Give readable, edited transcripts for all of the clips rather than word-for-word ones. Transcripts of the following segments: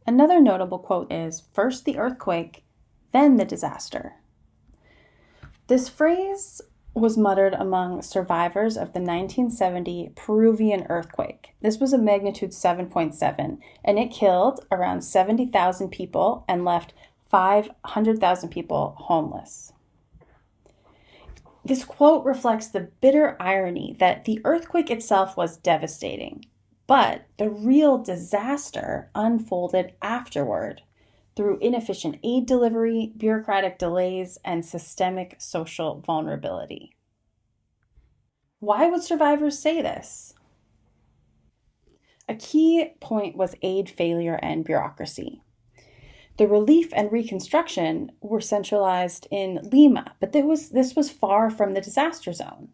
Another notable quote is, "First the earthquake, then the disaster." This phrase was muttered among survivors of the 1970 Peruvian earthquake. This was a magnitude 7.7, and it killed around 70,000 people and left 500,000 people homeless. This quote reflects the bitter irony that the earthquake itself was devastating, but the real disaster unfolded afterward through inefficient aid delivery, bureaucratic delays, and systemic social vulnerability. Why would survivors say this? A key point was aid failure and bureaucracy. The relief and reconstruction were centralized in Lima, but this was far from the disaster zone.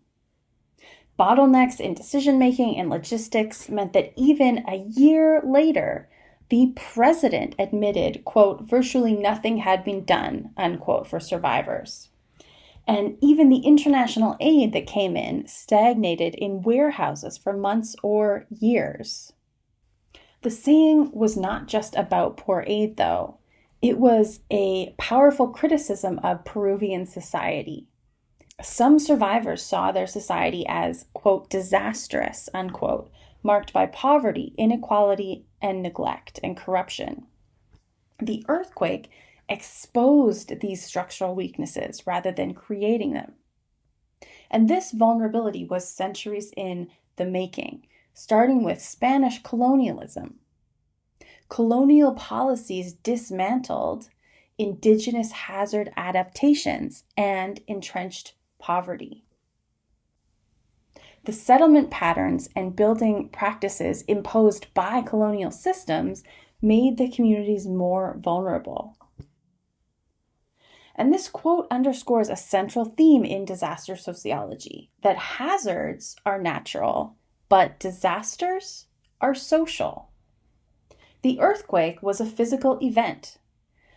Bottlenecks in decision-making and logistics meant that even a year later, the president admitted, quote, virtually nothing had been done, unquote, for survivors. And even the international aid that came in stagnated in warehouses for months or years. The saying was not just about poor aid, though. It was a powerful criticism of Peruvian society. Some survivors saw their society as, quote, disastrous, unquote, marked by poverty, inequality, and neglect and corruption. The earthquake exposed these structural weaknesses rather than creating them. And this vulnerability was centuries in the making, starting with Spanish colonialism. Colonial policies dismantled indigenous hazard adaptations and entrenched poverty. The settlement patterns and building practices imposed by colonial systems made the communities more vulnerable. And this quote underscores a central theme in disaster sociology, that hazards are natural, but disasters are social. The earthquake was a physical event,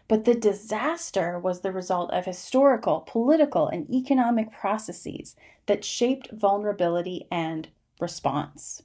but the disaster was the result of historical, political, and economic processes that shaped vulnerability and response.